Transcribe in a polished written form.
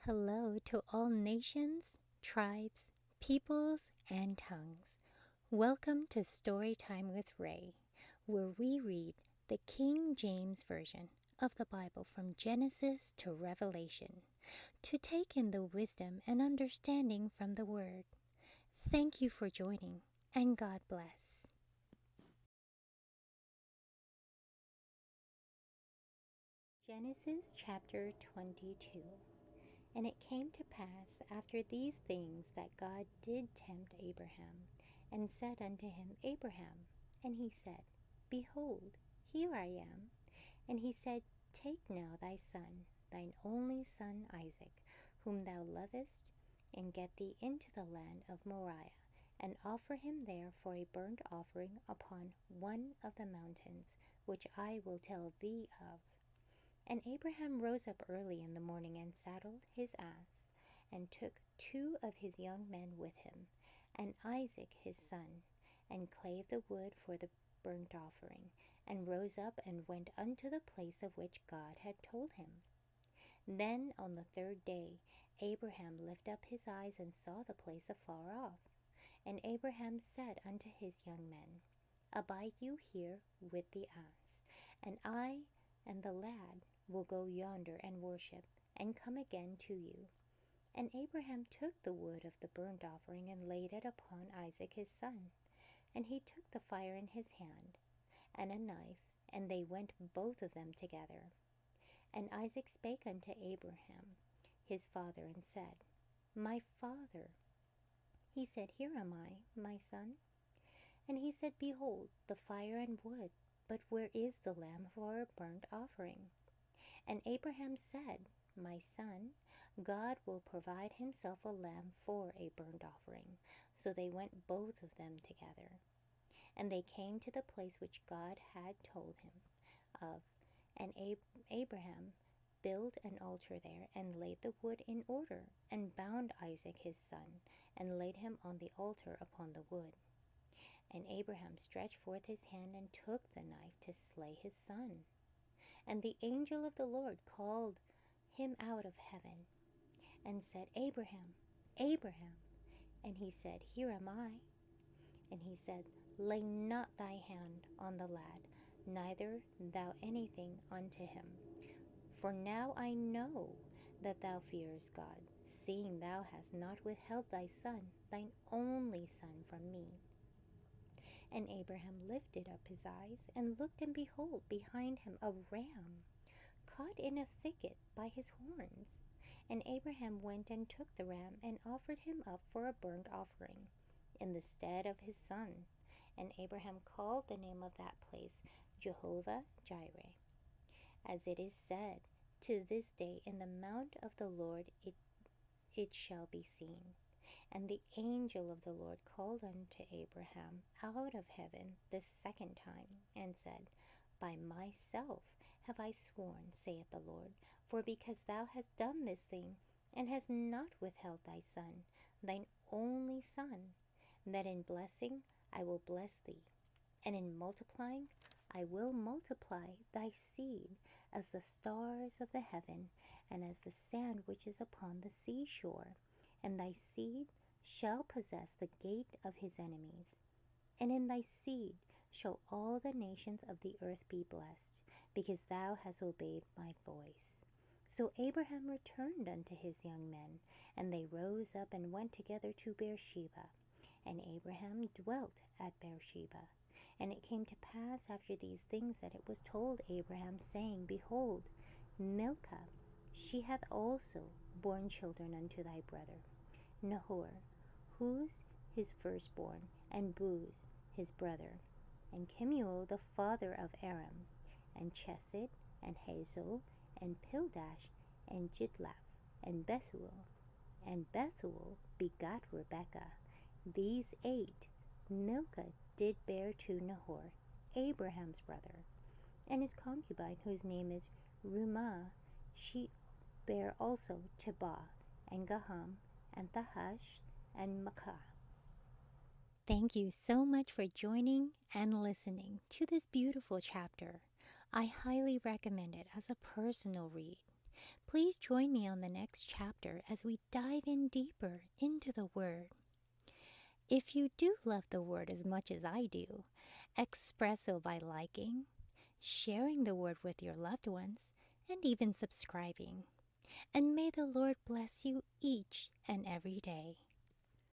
Hello to all nations, tribes, peoples, and tongues. Welcome to Storytime with Ray, where we read the King James Version of the Bible from Genesis to Revelation, to take in the wisdom and understanding from the Word. Thank you for joining, and God bless. Genesis chapter 22. And it came to pass after these things that God did tempt Abraham, and said unto him, Abraham. And he said, Behold, here I am. And he said, Take now thy son, thine only son Isaac, whom thou lovest, and get thee into the land of Moriah, and offer him there for a burnt offering upon one of the mountains, which I will tell thee of. And Abraham rose up early in the morning, and saddled his ass, and took 2 of his young men with him, and Isaac his son, and clave the wood for the burnt offering, and rose up and went unto the place of which God had told him. Then on the 3rd day Abraham lifted up his eyes, and saw the place afar off. And Abraham said unto his young men, Abide you here with the ass, and I and the lad will go yonder and worship, and come again to you. And Abraham took the wood of the burnt offering, and laid it upon Isaac his son. And he took the fire in his hand, and a knife, and they went both of them together. And Isaac spake unto Abraham his father, and said, My father. He said, Here am I, my son. And he said, Behold, the fire and wood, but where is the lamb for a burnt offering? And Abraham said, My son, God will provide himself a lamb for a burnt offering. So they went both of them together. And they came to the place which God had told him of. And Abraham built an altar there, and laid the wood in order, and bound Isaac his son, and laid him on the altar upon the wood. And Abraham stretched forth his hand, and took the knife to slay his son. And the angel of the Lord called him out of heaven, and said, Abraham, Abraham. And he said, Here am I. And he said, Lay not thy hand on the lad, neither thou anything unto him. For now I know that thou fearest God, seeing thou hast not withheld thy son, thine only son, from me. And Abraham lifted up his eyes, and looked, and behold, behind him a ram, caught in a thicket by his horns. And Abraham went and took the ram, and offered him up for a burnt offering in the stead of his son. And Abraham called the name of that place Jehovah-Jireh. As it is said, To this day in the mount of the Lord it shall be seen. And the angel of the Lord called unto Abraham out of heaven the 2nd time, and said, By myself have I sworn, saith the Lord, for because thou hast done this thing, and hast not withheld thy son, thine only son, that in blessing I will bless thee, and in multiplying I will multiply thy seed as the stars of the heaven, and as the sand which is upon the seashore. And thy seed shall possess the gate of his enemies. And in thy seed shall all the nations of the earth be blessed, because thou hast obeyed my voice. So Abraham returned unto his young men, and they rose up and went together to Beersheba. And Abraham dwelt at Beersheba. And it came to pass after these things that it was told Abraham, saying, Behold, Milcah, she hath also borne children unto thy brother Nahor, Huz his firstborn, and Buz his brother, and Kemuel the father of Aram, and Chesed, and Hazo, and Pildash, and Jidlaph, and Bethuel. And Bethuel begot Rebekah. These 8 Milcah did bear to Nahor, Abraham's brother. And his concubine, whose name is Reumah, she bare also Tebah, and Gaham, and Tahash, and Makkah. Thank you so much for joining and listening to this beautiful chapter. I highly recommend it as a personal read. Please join me on the next chapter as we dive in deeper into the Word. If you do love the Word as much as I do, express so by liking, sharing the Word with your loved ones, and even subscribing. And may the Lord bless you each and every day.